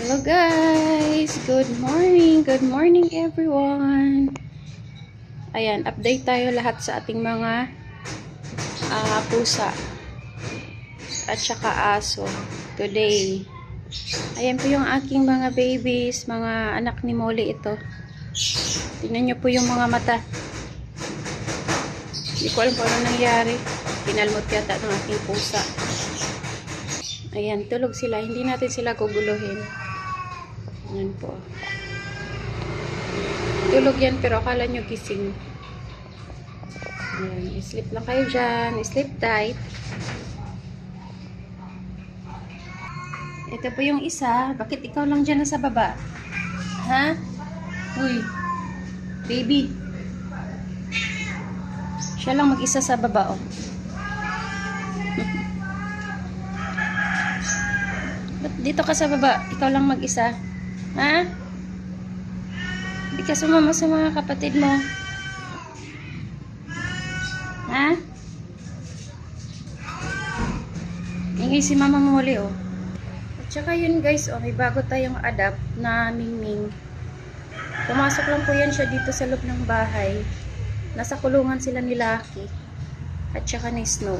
Hello guys! Good morning everyone! Ayan, update tayo lahat sa ating mga pusa at saka aso today. Ayan po yung aking mga babies, mga anak ni Molly ito. Tingnan nyo po yung mga mata. Hindi ko alam kung ano nangyari. Pinalmot yata ng aking pusa. Ayan, tulog sila. Hindi natin sila guguluhin. Ayan po. Tulog yan pero akala nyo gising. Ayan, sleep lang kayo dyan. Sleep tight. Ito po yung isa. Bakit ikaw lang dyan nasa baba? Ha? Uy. Baby. Siya lang mag-isa sa baba, oh. Ba't dito ka sa baba? Ikaw lang mag-isa? Ha? Hindi ka sumama sa mga kapatid mo? Ha? Ingay si Mama Molly, oh. At saka yun guys, oh, may bago tayong adapt na Mingming. Pumasok lang po yan siya dito sa loob ng bahay. Nasa kulungan sila ni Lucky at saka ni Snow.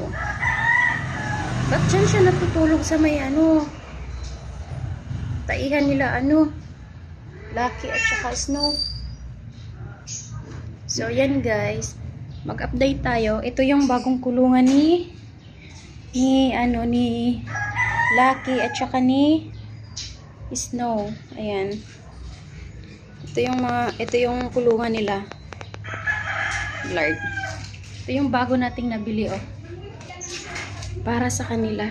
Ba't dyan siya natutulog sa may taihan nila Lucky at saka Snow. So yan guys, mag-update tayo. Ito yung bagong kulungan ni Lucky at saka ni Snow. Ayan. Ito yung kulungan nila. Lord. Ito yung bago nating nabili, oh. Para sa kanila.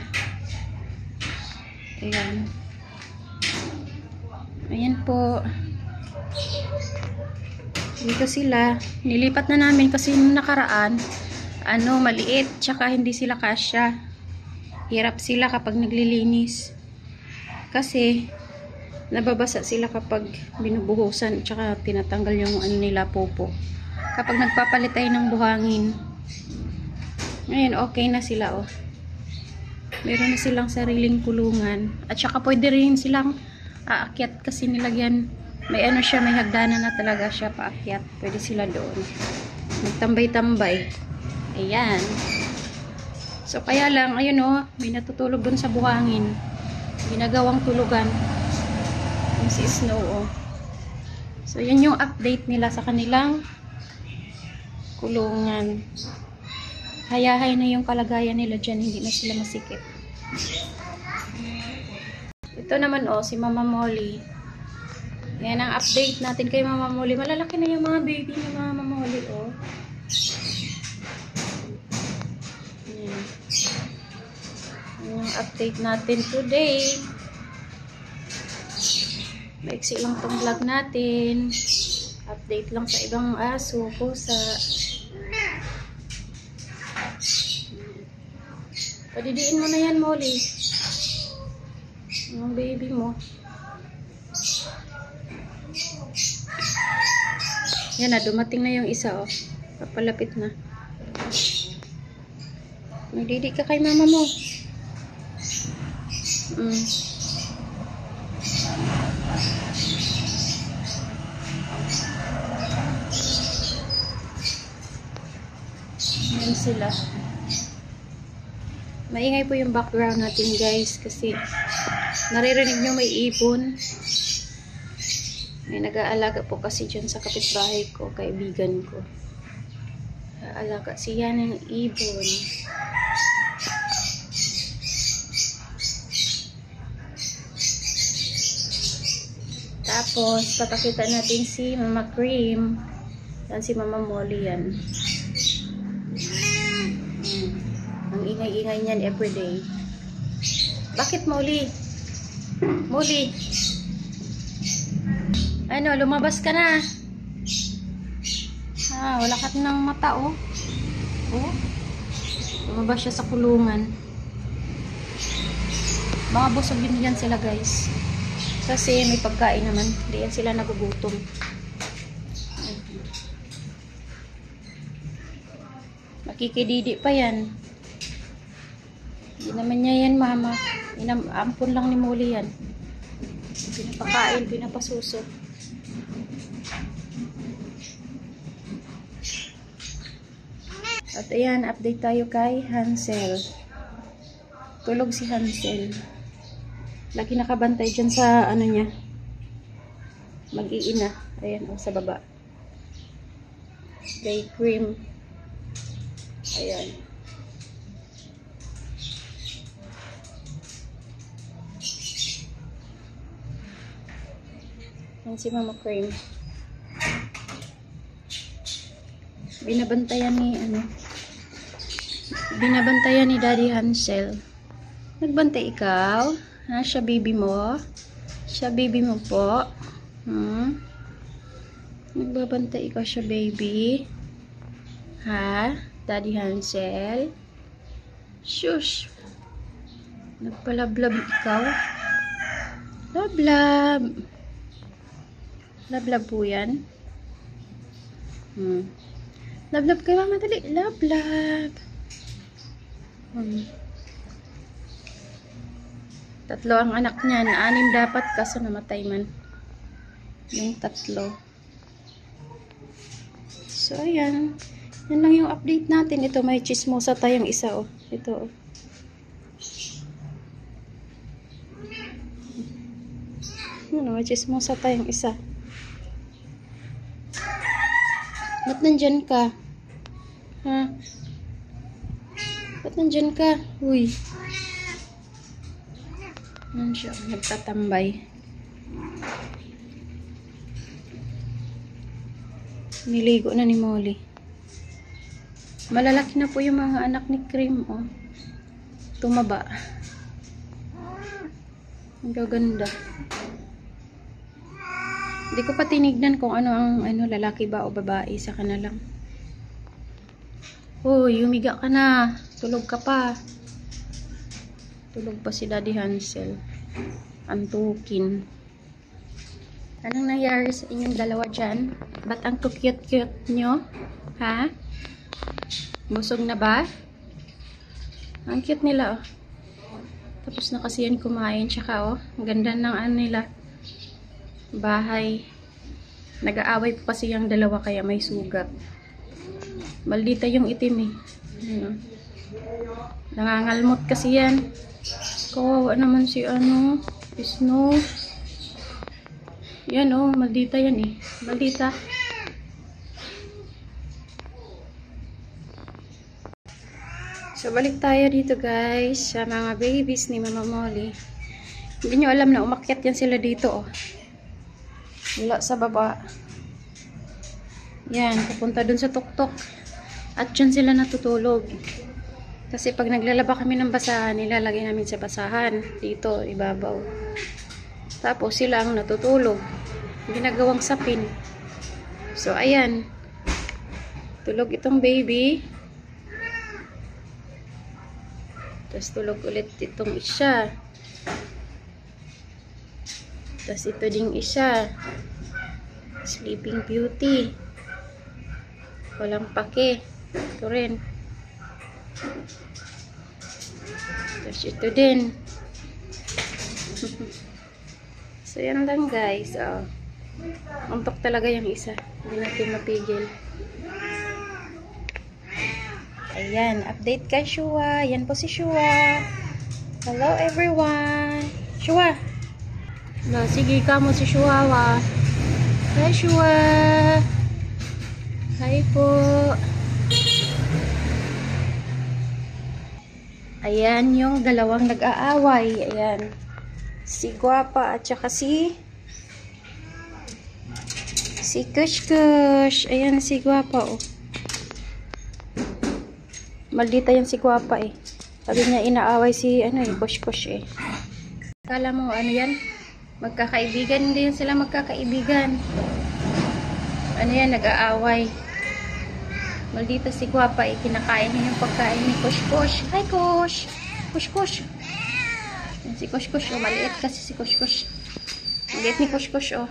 Ayan. Ayan po. Dito sila. Nilipat na namin kasi nung nakaraan, maliit. Tsaka hindi sila kasya. Hirap sila kapag naglilinis. Kasi, nababasa sila kapag binubuhusan. Tsaka tinatanggal yung nila popo. Kapag nagpapalit tayo ng buhangin. Ngayon, okay na sila, oh. Meron na silang sariling kulungan. At saka pwede rin silang aakyat kasi nilagyan, may may hagdanan na talaga siya paakyat. Pwede sila doon. Magtambay-tambay. Ayan. So, kaya lang, ayun oh, may natutulog doon sa buhangin. Ginagawang tulugan. Yung si Snow, oh. So, yun yung update nila sa kanilang kulungan. Hayahay na yung kalagayan nila dyan. Hindi na sila masikip. Ito naman, oh, si Mama Molly. Yan ang update natin kay Mama Molly. Malalaki na yung mga baby ni Mama Molly, oh. Yan. Yan ang update natin today. Maiksi lang tong vlog natin. Update lang sa ibang aso, pusa. Padidiin mo na yan, Molly. Yung baby mo. Yan na, dumating na yung isa, oh. Papalapit na. Magdidi ka kay mama mo. Yan sila. Maingay po yung background natin guys kasi naririnig nyo may ibon. May nag-aalaga po kasi dyan sa kapitbahay ko, kaibigan ko. Nag-aalaga siya ng ibon. Tapos, papakita natin si Mama Cream. Yan si Mama Molly yan. Ang ingay-ingay niyan everyday. Bakit, Molly? Molly? Lumabas ka na. Wala ka ng mata, oh. Oh. Lumabas siya sa kulungan. Mga busog din yan sila, guys. Kasi may pagkain naman. Hindi yan sila nagugutom. Makikididi pa yan. Hindi naman niya yan, mama. Ampun lang ni Molly yan. Pinapakain, pinapasuso. At ayan, update tayo kay Hansel. Tulog si Hansel. Lagi nakabantay dyan sa ano niya. Mag-iina. Ayan, sa baba. Day cream. Ayan. Ayan si Mama Cream. Binabantayan ni Daddy Hansel. Nagbantay ikaw? Ha? Siya baby mo? Siya baby mo po? Nagbabantay ikaw siya baby? Ha? Daddy Hansel? Shush! Nagpalablab ikaw? Lablab! Lablab po yan? Lablab kayo mama, dali. Lablab! Tatlo ang anak niya. 6 dapat kaso namatay man. Yung 3. So, ayan. Yan lang yung update natin. Ito, may chismosa tayong isa, oh. Ito, oh. Ano, may chismosa tayong isa. Ba't nandyan ka? Ha? Ba't nandyan ka? Uy. Yan siya, nagtatambay. Niligo na ni Molly. Malalaki na po yung mga anak ni Cream, oh. Tumaba. Ang gaganda. Hindi ko pa tinignan kung ano ang lalaki ba o babae, sa kanalang. Uy, umiga ka na. Tulog ka pa. Tulog pa si Daddy Hansel. Antukin. Anong nangyari sa inyong dalawa dyan? Ba't ang cute-cute nyo? Ha? Busog na ba? Ang cute nila, oh. Tapos na kasi yan kumain. Tsaka, oh, ang ganda ng ano nila. Bahay. Nag-aaway po kasi yung dalawa kaya may sugat. Maldita yung itim, eh. Ano? Nangangalmot kasi yan. Kawawa naman si Snow. Yan, oh, maldita yan, eh. Maldita. So, balik tayo dito, guys, sa mga babies ni Mama Molly. Hindi nyo alam na umakyat yan sila dito, oh. Wala sa baba. Yan, pupunta dun sa tuktok. At dyan sila natutulog. Kasi pag naglalaba kami ng basahan, nilalagay namin sa basahan. Dito, ibabaw. Tapos sila ang natutulog. Ginagawang sapin. So, ayan. Tulog itong baby. Tapos tulog ulit itong isa. Tapos ito ding isa. Sleeping Beauty. Walang pake. Ito rin. Tapos ito din. So, yan lang, guys. Oh. Untok talaga yung isa. Hindi natin mapigil. Ayan. Update kay Shua. Yan po si Shua. Hello, everyone. Shua. No, sige ka mo si Shua. Hi, Shua. Hi po. Ayan yung dalawang nag-aaway. Ayan. Si Guapa at saka si Kush Kush. Ayan si Guapa, oh. Maldita yan si Guapa, eh. Sabi niya inaaway si Kush Kush, eh. Kala mo ano yan? Magkakaibigan, hindi yan sila magkakaibigan. Ano yan, nag-aaway. Maldita si Guapa, eh. Kinakain niya yung pagkain ni Kush Kush. Hi, Kush! Kush Kush! Si Kush Kush, oh. Maliit kasi si Kush Kush. Maliit ni Kush Kush, oh.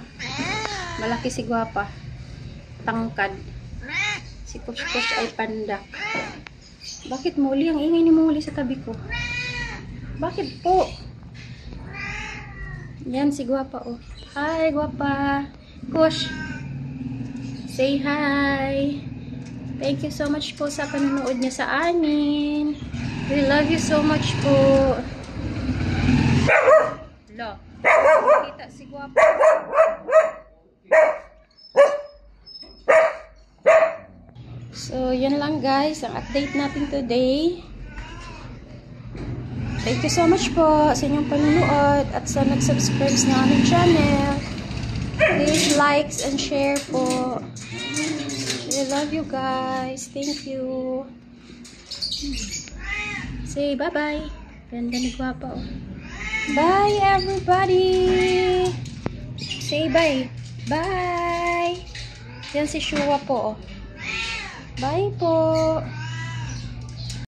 Malaki si Guapa. Tangkad. Si Kush Kush ay pandak. Bakit Molly? Ang ingay ni Molly sa tabi ko. Bakit po? Yan si Guapa, oh. Hi, Guapa. Kush. Say hi. Thank you so much po sa panonood niya sa amin. We love you so much po. Lo. Kita si Guapa. So, yan lang guys, ang update natin today. Thank you so much po sa inyong panunood at sa nag-subscribe sa aming channel. Please likes and share po. I love you guys. Thank you. Say bye-bye. Ganda ni Guapa, oh. Bye everybody. Say bye. Bye. Yan si Shua po, oh. Bye po.